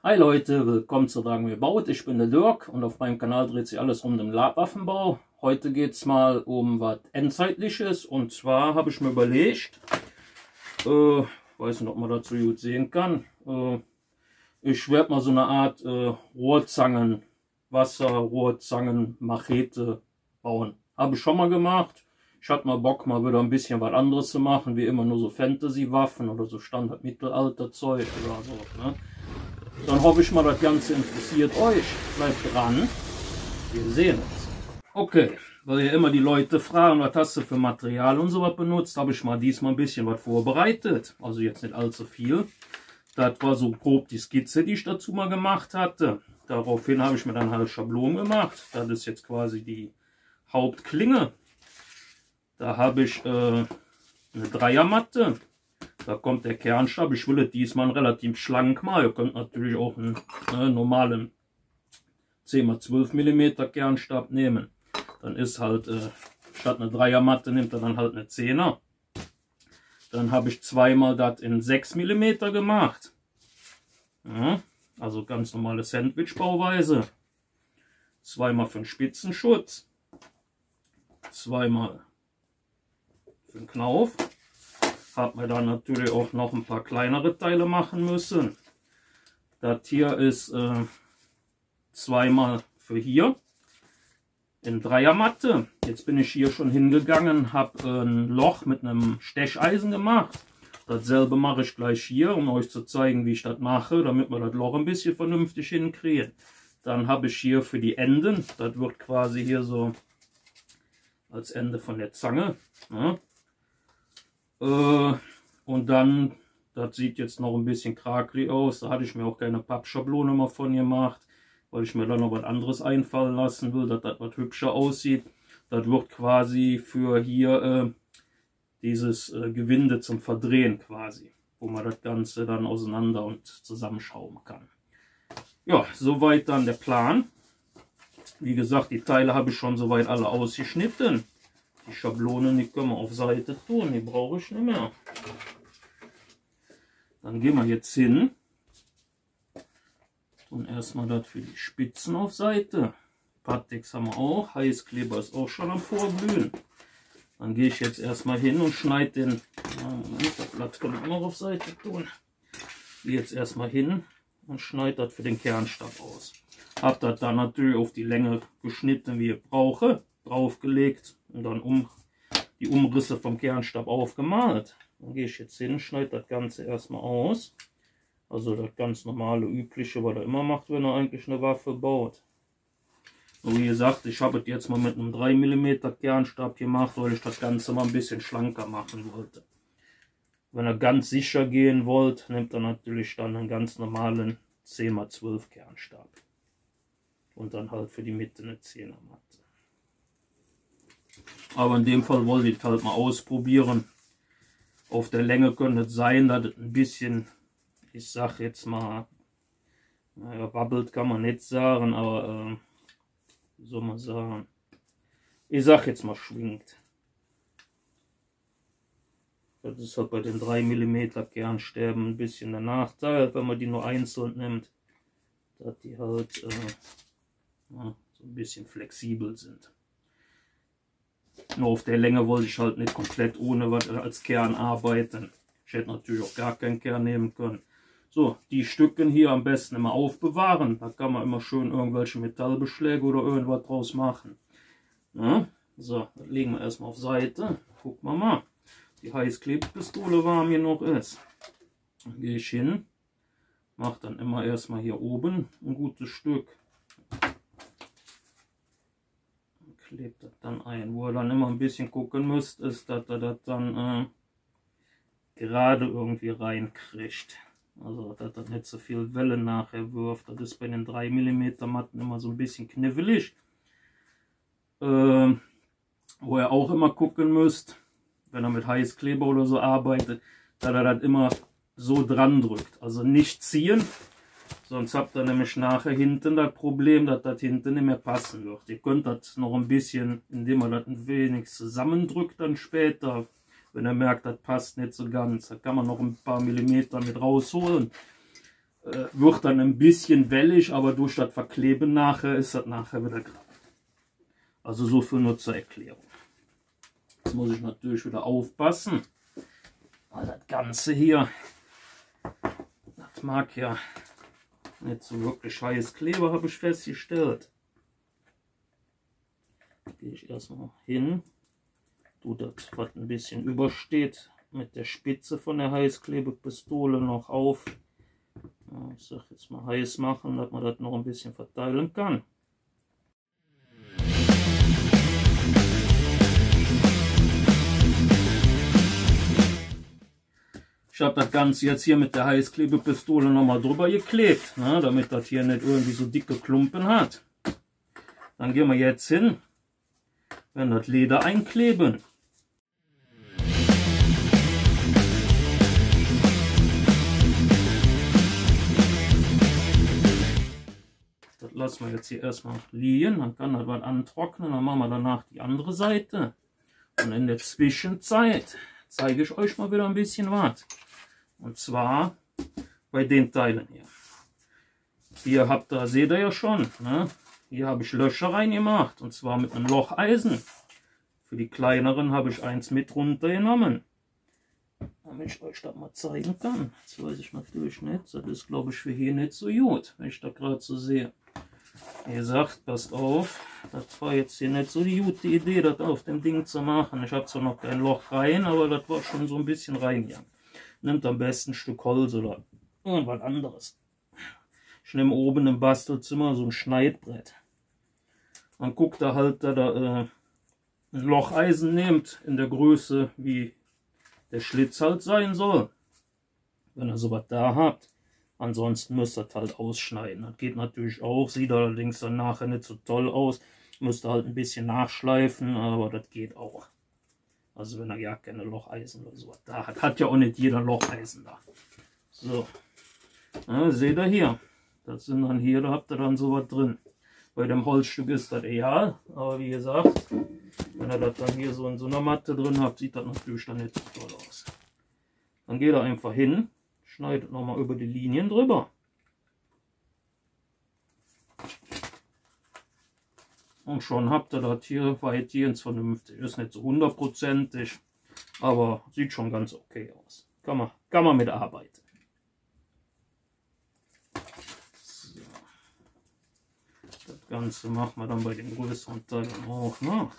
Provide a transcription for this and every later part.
Hi Leute, willkommen zu Dragon Gebaut. Ich bin der Dirk und auf meinem Kanal dreht sich alles um den Waffenbau. Heute geht es mal um was Endzeitliches, und zwar habe ich mir überlegt, weiß nicht, ob man dazu gut sehen kann, ich werde mal so eine Art Rohrzangen, Wasserrohrzangen, Machete bauen. Habe ich schon mal gemacht. Ich hatte mal Bock, mal wieder ein bisschen was anderes zu machen, wie immer nur so Fantasy-Waffen oder so Standard-Mittelalter-Zeug oder so, ne? Dann hoffe ich mal, das Ganze interessiert euch. Bleibt dran. Wir sehen uns. Okay, weil ja immer die Leute fragen, was hast du für Material und so was benutzt, habe ich mal diesmal ein bisschen was vorbereitet. Also jetzt nicht allzu viel. Das war so grob die Skizze, die ich dazu mal gemacht hatte. Daraufhin habe ich mir dann halt Schablonen gemacht. Das ist jetzt quasi die Hauptklinge. Da habe ich eine Dreiermatte. Da kommt der Kernstab. Ich will es diesmal relativ schlank mal. Ihr könnt natürlich auch einen normalen 10×12 mm Kernstab nehmen. Dann ist halt, statt eine Dreiermatte nimmt er dann halt eine 10er. Dann habe ich zweimal das in 6 mm gemacht. Ja, also ganz normale Sandwich-Bauweise. Zweimal für den Spitzenschutz. Zweimal für den Knauf. Hat man dann natürlich auch noch ein paar kleinere Teile machen müssen. Das hier ist zweimal für hier in Dreiermatte. Jetzt bin ich hier schon hingegangen, habe ein Loch mit einem Stecheisen gemacht. Dasselbe mache ich gleich hier, um euch zu zeigen, wie ich das mache, damit wir das Loch ein bisschen vernünftig hinkriegen. Dann habe ich hier für die Enden, das wird quasi hier so als Ende von der Zange, ne? Und dann, das sieht jetzt noch ein bisschen krakelig aus, da hatte ich mir auch keine Pappschablone mal von gemacht, weil ich mir dann noch was anderes einfallen lassen will, dass das was hübscher aussieht. Das wird quasi für hier dieses Gewinde zum Verdrehen quasi, wo man das Ganze dann auseinander und zusammenschrauben kann. Ja, soweit dann der Plan. Wie gesagt, die Teile habe ich schon soweit alle ausgeschnitten. Die Schablonen, die können wir auf Seite tun, die brauche ich nicht mehr. Dann gehen wir jetzt hin und erstmal das für die Spitzen auf Seite. Pateks haben wir auch, Heißkleber ist auch schon am Vorglühen. Dann gehe ich jetzt erstmal hin und schneide den, Moment, das Blatt können wir auch noch auf Seite tun. Gehe jetzt erstmal hin und schneide das für den Kernstab aus. Habe das dann natürlich auf die Länge geschnitten, wie ich brauche, draufgelegt und dann die Umrisse vom Kernstab aufgemalt. Dann gehe ich jetzt hin, schneide das Ganze erstmal aus. Also das ganz normale, übliche, was er immer macht, wenn er eigentlich eine Waffe baut. Und wie gesagt, ich habe es jetzt mal mit einem 3 mm Kernstab gemacht, weil ich das Ganze mal ein bisschen schlanker machen wollte. Wenn ihr ganz sicher gehen wollt, nehmt ihr natürlich dann einen ganz normalen 10×12 Kernstab. Und dann halt für die Mitte eine 10er Matte. Aber in dem Fall wollte ich halt mal ausprobieren. Auf der Länge könnte es sein, dass es ein bisschen, ich sag jetzt mal, naja, wabbelt kann man nicht sagen, aber wie soll man sagen, ich sag jetzt mal schwingt. Das ist halt bei den 3 mm Kernstäben ein bisschen der Nachteil, wenn man die nur einzeln nimmt, dass die halt so ein bisschen flexibel sind. Nur auf der Länge wollte ich halt nicht komplett ohne was als Kern arbeiten. Ich hätte natürlich auch gar keinen Kern nehmen können. So, die Stücken hier am besten immer aufbewahren. Da kann man immer schön irgendwelche Metallbeschläge oder irgendwas draus machen. Ja, so, das legen wir erstmal auf Seite. Gucken wir mal, die Heißklebepistole warm genug ist. Dann gehe ich hin, mache dann immer erstmal hier oben ein gutes Stück. Klebt das dann ein. Wo ihr dann immer ein bisschen gucken müsst, ist, dass ihr das dann gerade irgendwie reinkriegt. Also, dass das nicht so viel Welle nachher wirft. Das ist bei den 3 mm Matten immer so ein bisschen knifflig. Wo ihr auch immer gucken müsst, wenn ihr mit Heißkleber oder so arbeitet, dass ihr das immer so dran drückt. Also nicht ziehen. Sonst habt ihr nämlich nachher hinten das Problem, dass das hinten nicht mehr passen wird. Ihr könnt das noch ein bisschen, indem ihr das ein wenig zusammendrückt dann später, wenn ihr merkt, das passt nicht so ganz. Da kann man noch ein paar Millimeter mit rausholen. Wird dann ein bisschen wellig, aber durch das Verkleben nachher ist das nachher wieder gerade. Also so viel nur zur Erklärung. Jetzt muss ich natürlich wieder aufpassen, weil das Ganze hier, das mag ja nicht so wirklich heiß Kleber, habe ich festgestellt. Gehe ich erstmal hin, tue das, was ein bisschen übersteht, mit der Spitze von der Heißklebepistole noch auf. Ich sage jetzt mal heiß machen, dass man das noch ein bisschen verteilen kann. Ich habe das Ganze jetzt hier mit der Heißklebepistole nochmal drüber geklebt, ne, damit das hier nicht irgendwie so dicke Klumpen hat. Dann gehen wir jetzt hin, werden das Leder einkleben. Das lassen wir jetzt hier erstmal liegen, dann kann das was antrocknen, dann machen wir danach die andere Seite. Und in der Zwischenzeit zeige ich euch mal wieder ein bisschen was. Und zwar bei den Teilen hier. Hier habt ihr, seht ihr ja schon, ne? Hier habe ich Löcher reingemacht und zwar mit einem Locheisen. Für die kleineren habe ich eins mit runtergenommen. Damit ich euch das mal zeigen kann. Das weiß ich natürlich nicht. Das ist, glaube ich, für hier nicht so gut, wenn ich das gerade so sehe. Wie gesagt, passt auf, das war jetzt hier nicht so die gute Idee, das auf dem Ding zu machen. Ich habe zwar noch kein Loch rein, aber das war schon so ein bisschen reingegangen. Nehmt am besten ein Stück Holz oder irgendwas anderes. Ich nehme oben im Bastelzimmer so ein Schneidbrett. Dann guckt er halt, dass er ein Locheisen nehmt in der Größe, wie der Schlitz halt sein soll. Wenn ihr sowas da habt. Ansonsten müsst ihr das halt ausschneiden. Das geht natürlich auch, sieht allerdings dann nachher nicht so toll aus. Müsst ihr halt ein bisschen nachschleifen, aber das geht auch. Also wenn er ja keine Locheisen oder so da hat. Hat ja auch nicht jeder Locheisen da. So, ja, seht ihr hier. Das sind dann hier, da habt ihr dann sowas drin. Bei dem Holzstück ist das egal, aber wie gesagt, wenn ihr das dann hier so in so einer Matte drin habt, sieht das natürlich dann nicht so toll aus. Dann geht er einfach hin, schneidet nochmal über die Linien drüber. Und schon habt ihr das hier weitgehend vernünftig. Ist nicht so hundertprozentig, aber sieht schon ganz okay aus. Kann man mitarbeiten. So. Das Ganze machen wir dann bei den größeren Teilen auch nach.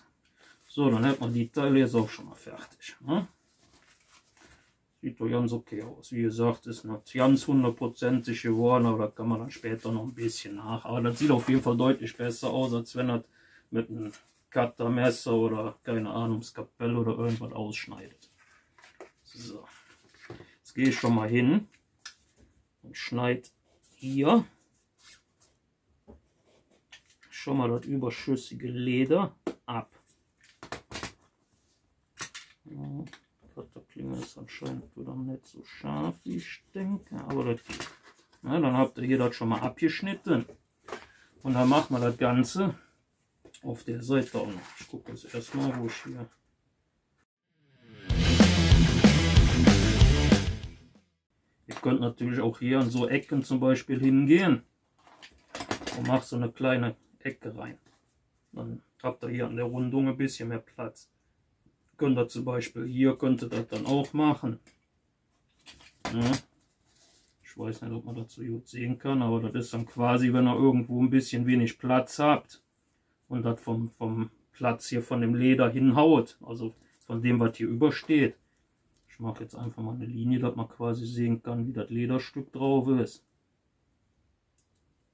So, dann hat man die Teile jetzt auch schon mal fertig. Ne? Sieht doch ganz okay aus. Wie gesagt, ist nicht ganz hundertprozentig geworden, aber da kann man dann später noch ein bisschen nach. Aber das sieht auf jeden Fall deutlich besser aus, als wenn das mit einem Cuttermesser oder keine Ahnung, Skapell oder irgendwas ausschneidet. So, jetzt gehe ich schon mal hin und schneide hier schon mal das überschüssige Leder ab. Ja, Cutterklinge ist anscheinend wieder nicht so scharf, wie ich denke, aber das geht. Ja, dann habt ihr hier das schon mal abgeschnitten. Und dann machen wir das Ganze auf der Seite auch noch. Ich gucke jetzt erstmal, wo ich hier. Ihr könnt natürlich auch hier an so Ecken zum Beispiel hingehen und macht so eine kleine Ecke rein. Dann habt ihr hier an der Rundung ein bisschen mehr Platz. Könnt ihr zum Beispiel hier, könnt ihr das dann auch machen. Ja. Ich weiß nicht, ob man das so gut sehen kann, aber das ist dann quasi, wenn ihr irgendwo ein bisschen wenig Platz habt und das vom Platz hier von dem Leder hinhaut, also von dem, was hier übersteht. Ich mache jetzt einfach mal eine Linie, dass man quasi sehen kann, wie das Lederstück drauf ist.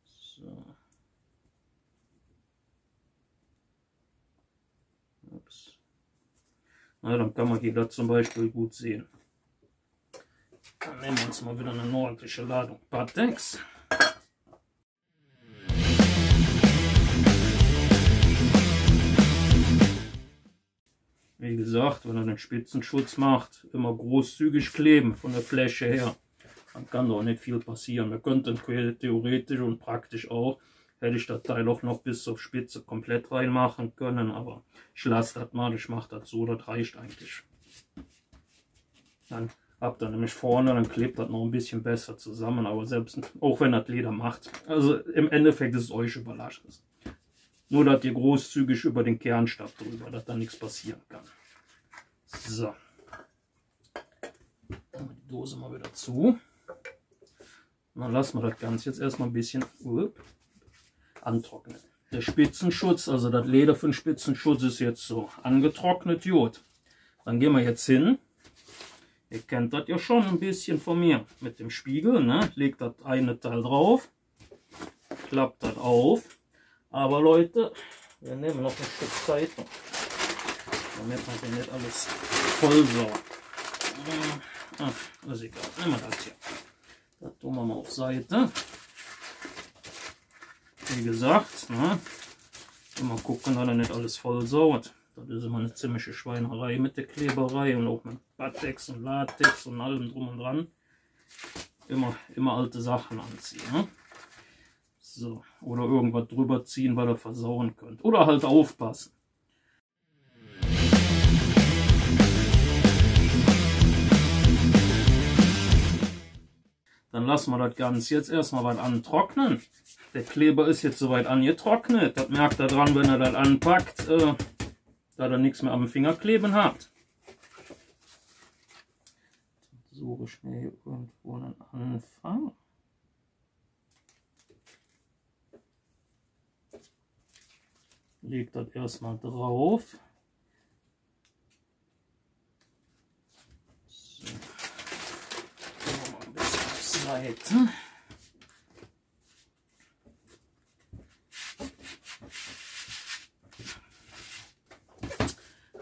So. Ups. Na, dann kann man hier das zum Beispiel gut sehen. Dann nehmen wir uns mal wieder eine ordentliche Ladung Pateks. Wie gesagt, wenn ihr den Spitzenschutz macht, immer großzügig kleben von der Fläche her. Dann kann doch nicht viel passieren. Wir könnten theoretisch und praktisch auch, hätte ich das Teil auch noch bis zur Spitze komplett reinmachen können, aber ich lasse das mal, ich mache das so, das reicht eigentlich. Dann Habt ihr nämlich vorne, dann klebt das noch ein bisschen besser zusammen, aber selbst auch wenn das Leder macht. Also im Endeffekt ist es euch überlassen. Nur, dass ihr großzügig über den Kernstab drüber, dass da nichts passieren kann. So. Die Dose mal wieder zu. Und dann lassen wir das Ganze jetzt erstmal ein bisschen antrocknen. Der Spitzenschutz, also das Leder für den Spitzenschutz ist jetzt so angetrocknet, gut. Dann gehen wir jetzt hin. Ihr kennt das ja schon ein bisschen von mir mit dem Spiegel, ne? Legt das eine Teil drauf, klappt das auf. Aber Leute, wir nehmen noch ein Stück Zeitung, damit man hier nicht alles voll saugt. Ach, ist egal, nehmen wir das hier. Das tun wir mal auf Seite. Wie gesagt, ne? Immer gucken, dass er nicht alles voll saugt. Das ist immer eine ziemliche Schweinerei mit der Kleberei und auch mit Batex und Latex und allem drum und dran. Immer alte Sachen anziehen. Ne? So. Oder irgendwas drüber ziehen, weil ihr versauen könnt. Oder halt aufpassen. Dann lassen wir das Ganze jetzt erstmal was antrocknen. Der Kleber ist jetzt soweit angetrocknet. Das merkt ihr dran, wenn ihr das anpackt, da ihr nichts mehr am Finger kleben habt. Suche ich mir hier irgendwo einen Anfang. Legt das erstmal drauf. So. Mal ein bisschen auf Seite.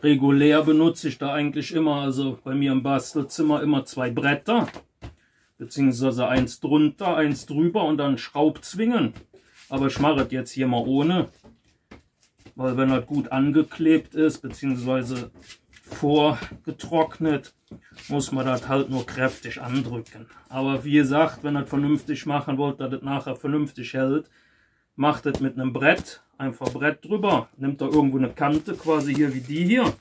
Regulär benutze ich da eigentlich immer, also bei mir im Bastelzimmer, immer 2 Bretter, beziehungsweise eins drunter, eins drüber und dann Schraubzwingen. Aber ich mache das jetzt hier mal ohne, weil wenn das gut angeklebt ist, beziehungsweise vorgetrocknet, muss man das halt nur kräftig andrücken. Aber wie gesagt, wenn ihr das vernünftig machen wollt, dass das nachher vernünftig hält, macht es mit einem Brett, einfach Brett drüber, nimmt da irgendwo eine Kante, quasi hier wie die hier,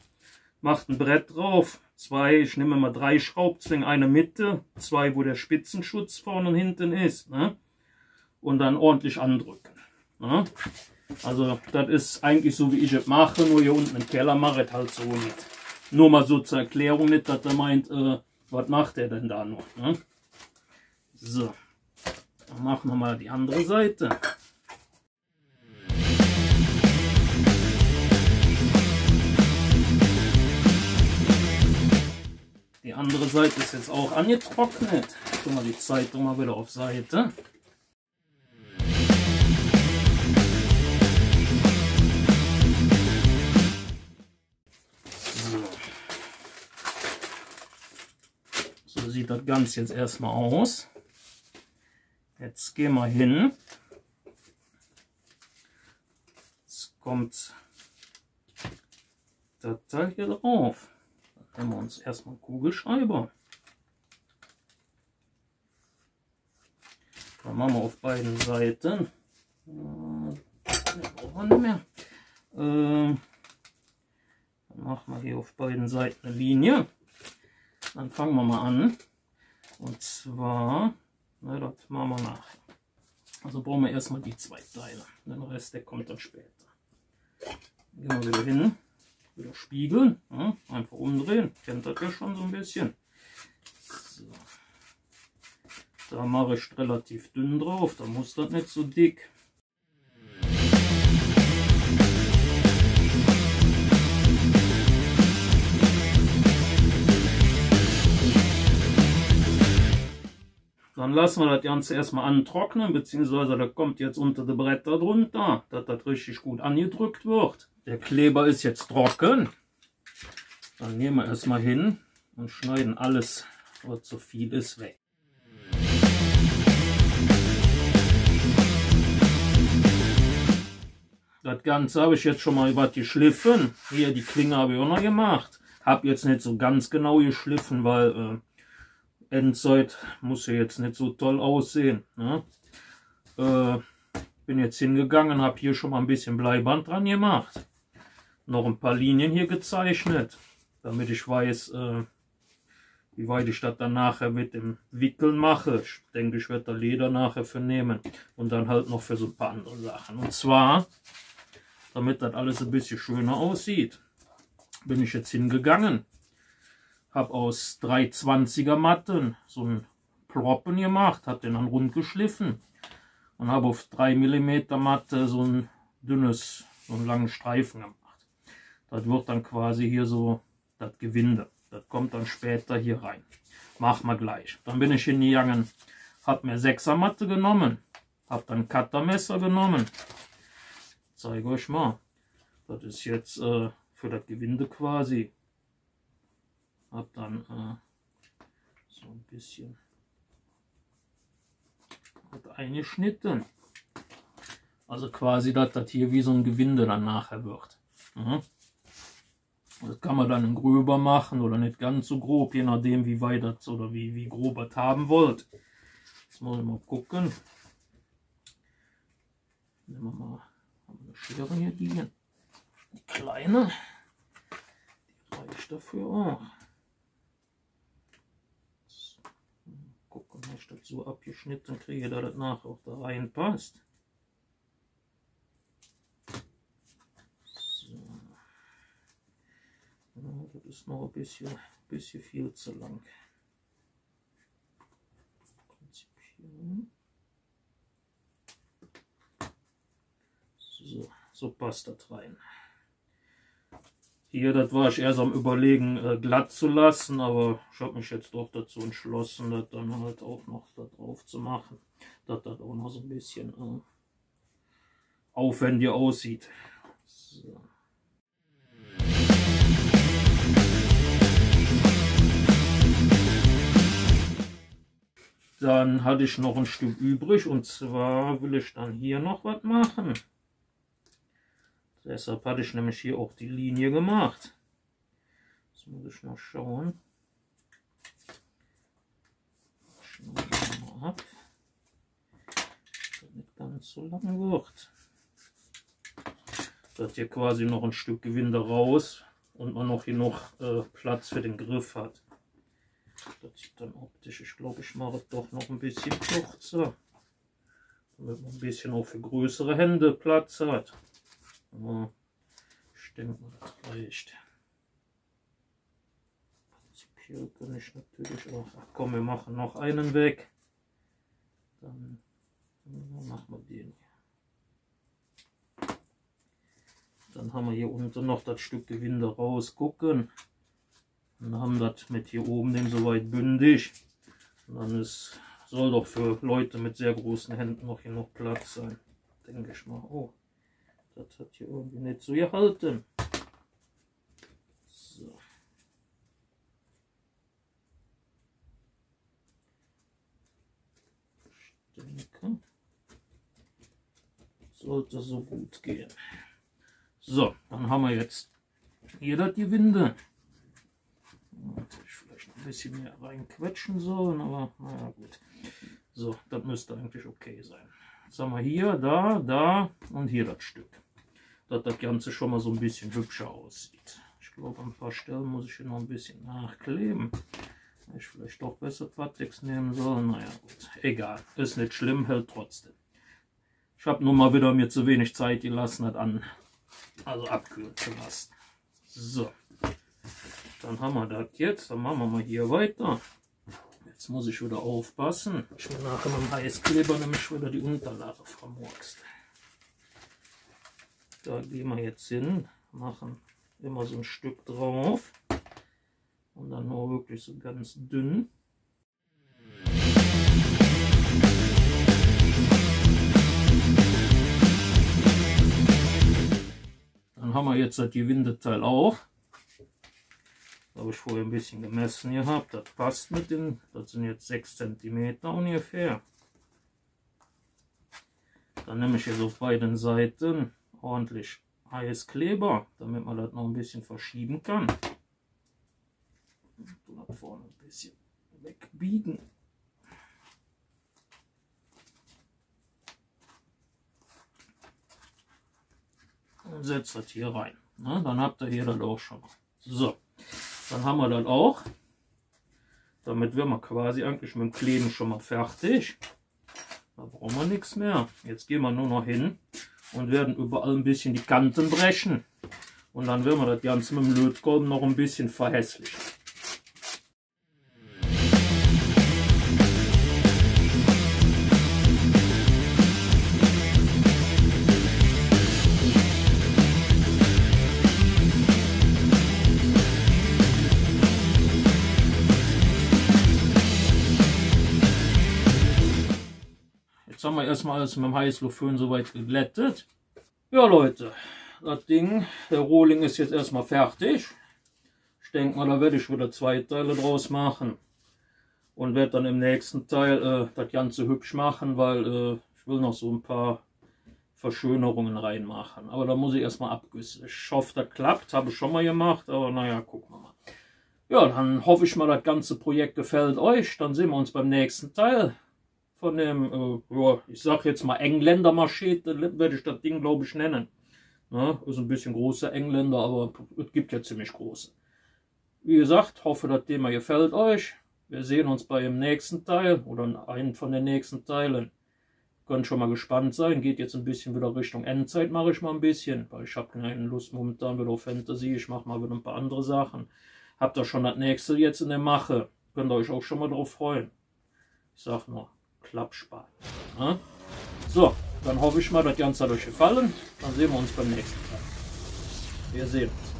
macht ein Brett drauf, 2, ich nehme mal 3 Schraubzwingen, eine Mitte, 2, wo der Spitzenschutz vorne und hinten ist, ne? Und dann ordentlich andrücken. Ne? Also das ist eigentlich so, wie ich es mache, nur hier unten im Keller mache ich halt so nicht. Nur mal so zur Erklärung, nicht, dass er meint, was macht er denn da noch? Ne? So, dann machen wir mal die andere Seite. Die andere Seite ist jetzt auch angetrocknet. Tun wir die Zeitung mal wieder auf Seite. So sieht das Ganze jetzt erstmal aus. Jetzt gehen wir hin. Jetzt kommt das Teil hier drauf. Dann nehmen wir uns erstmal einen Kugelschreiber. Dann machen wir auf beiden Seiten. Brauchen wir nicht mehr. Dann machen wir hier auf beiden Seiten eine Linie. Dann fangen wir mal an. Und zwar, na, das machen wir nachher. Also brauchen wir erstmal die 2 Teile. Den Rest, der kommt dann später. Gehen wir wieder hin. Wieder spiegeln, ja, einfach umdrehen, kennt das ja schon so ein bisschen. So. Da mache ich relativ dünn drauf, da muss das nicht so dick. Dann lassen wir das Ganze erstmal antrocknen, beziehungsweise da kommt jetzt unter die Bretter drunter, dass das richtig gut angedrückt wird. Der Kleber ist jetzt trocken. Dann nehmen wir erstmal hin und schneiden alles, was zu viel ist, weg. Das Ganze habe ich jetzt schon mal über geschliffen. Hier die Klinge habe ich auch noch gemacht. Habe jetzt nicht so ganz genau geschliffen, weil Endzeit muss ja jetzt nicht so toll aussehen. Ne? Bin jetzt hingegangen, habe hier schon mal ein bisschen Bleiband dran gemacht. Noch ein paar Linien hier gezeichnet, damit ich weiß, wie weit ich das dann nachher mit dem Wickeln mache. Ich denke, ich werde da Leder nachher für nehmen und dann halt noch für so ein paar andere Sachen. Und zwar, damit das alles ein bisschen schöner aussieht, bin ich jetzt hingegangen, habe aus 3 20er Matten so einen Ploppen gemacht, habe den dann rund geschliffen und habe auf 3 mm Matte so ein dünnes, so einen langen Streifen gemacht. Das wird dann quasi hier so das Gewinde. Das kommt dann später hier rein. Machen wir gleich. Dann bin ich hingegangen, habe mir 6er Matte genommen, habe dann ein Cuttermesser genommen. Zeige euch mal. Das ist jetzt für das Gewinde quasi. Habe dann so ein bisschen eingeschnitten. Also quasi, dass das hier wie so ein Gewinde dann nachher wird. Das kann man dann in gröber machen oder nicht ganz so grob, je nachdem wie weit das oder wie grob das haben wollt. Jetzt muss ich mal gucken. Nehmen wir mal eine Schere hier liegen. Die kleine, die reicht dafür auch. Gucken, ob ich das so abgeschnitten kriege, dass das nachher auch da reinpasst. So. Ja, das ist noch ein bisschen viel zu lang. So passt das rein. Hier, das war ich erst am Überlegen, glatt zu lassen, aber ich habe mich jetzt doch dazu entschlossen, das dann halt auch noch da drauf zu machen, dass das auch noch so ein bisschen aufwendig aussieht. So. Dann hatte ich noch ein Stück übrig und zwar will ich dann hier noch was machen. Deshalb hatte ich nämlich hier auch die Linie gemacht. Jetzt muss ich noch schauen. Schneiden wir mal ab, dass das nicht ganz so lang wird. Dass hier quasi noch ein Stück Gewinde raus und man noch genug Platz für den Griff hat. Das sieht dann optisch, ich glaube, ich mache es doch noch ein bisschen kürzer, damit man ein bisschen auch für größere Hände Platz hat. Ja, ich denke mal, das reicht. Prinzipiell kann ich natürlich auch, ach komm, wir machen noch einen weg. Dann machen wir den hier. Dann haben wir hier unten noch das Stück Gewinde raus, gucken. Und haben das mit hier oben den soweit bündig. Und dann soll doch für Leute mit sehr großen Händen noch genug Platz sein. Denke ich mal. Oh, das hat hier irgendwie nicht so gehalten. So. Ich denke, sollte so gut gehen. So, dann haben wir jetzt hier das Gewinde. Hätte ich vielleicht ein bisschen mehr reinquetschen sollen, aber naja, gut. So, das müsste eigentlich okay sein. Jetzt haben wir hier, da und hier das Stück. Dass das Ganze schon mal so ein bisschen hübscher aussieht. Ich glaube, an ein paar Stellen muss ich hier noch ein bisschen nachkleben. Hätte ich vielleicht doch besser Pattex nehmen sollen. Naja, gut. Egal. Ist nicht schlimm, hält trotzdem. Ich habe nur mal wieder mir zu wenig Zeit gelassen, das abkühlen zu lassen. So. Dann haben wir das jetzt, dann machen wir mal hier weiter. Jetzt muss ich wieder aufpassen. Ich will nachher mit dem Heißkleber nämlich wieder die Unterlage vermurkst. Da gehen wir jetzt hin, machen immer so ein Stück drauf und dann nur wirklich so ganz dünn. Dann haben wir jetzt das Gewindeteil auch. Das habe ich vorher ein bisschen gemessen gehabt. Das passt mit den, das sind jetzt 6 cm ungefähr. Dann nehme ich hier so auf beiden Seiten ordentlich Heißkleber, damit man das noch ein bisschen verschieben kann. Und nach vorne ein bisschen wegbiegen. Und setzt das hier rein. Na, dann habt ihr hier das auch schon mal. So. Dann haben wir das auch. Damit wären wir quasi eigentlich mit dem Kleben schon mal fertig. Da brauchen wir nichts mehr. Jetzt gehen wir nur noch hin und werden überall ein bisschen die Kanten brechen. Und dann werden wir das Ganze mit dem Lötkolben noch ein bisschen verhässlichen. Jetzt haben wir erstmal alles mit dem Heißluftföhn soweit geglättet. Ja Leute, das Ding, der Rohling ist jetzt erstmal fertig. Ich denke mal, da werde ich wieder 2 Teile draus machen. Und werde dann im nächsten Teil das Ganze hübsch machen, weil ich will noch so ein paar Verschönerungen reinmachen. Aber da muss ich erstmal abgüssen. Ich hoffe, das klappt. Habe ich schon mal gemacht, aber naja, gucken wir mal. Ja, dann hoffe ich mal, das ganze Projekt gefällt euch. Dann sehen wir uns beim nächsten Teil. Von dem, ja, ich sag jetzt mal Engländer-Machete, werde ich das Ding, glaube ich, nennen. Ja, ist ein bisschen großer Engländer, aber es gibt ja ziemlich große. Wie gesagt, hoffe, das Thema gefällt euch. Wir sehen uns bei dem nächsten Teil oder in einem von den nächsten Teilen. Könnt schon mal gespannt sein. Geht jetzt ein bisschen wieder Richtung Endzeit, mache ich mal ein bisschen, weil ich habe keine Lust momentan wieder auf Fantasy. Ich mache mal wieder ein paar andere Sachen. Habt ihr schon das nächste jetzt in der Mache? Könnt ihr euch auch schon mal drauf freuen. Ich sag nur. Klappspat. Ja? So, dann hoffe ich mal, das Ganze hat euch gefallen. Dann sehen wir uns beim nächsten Mal. Wir sehen uns.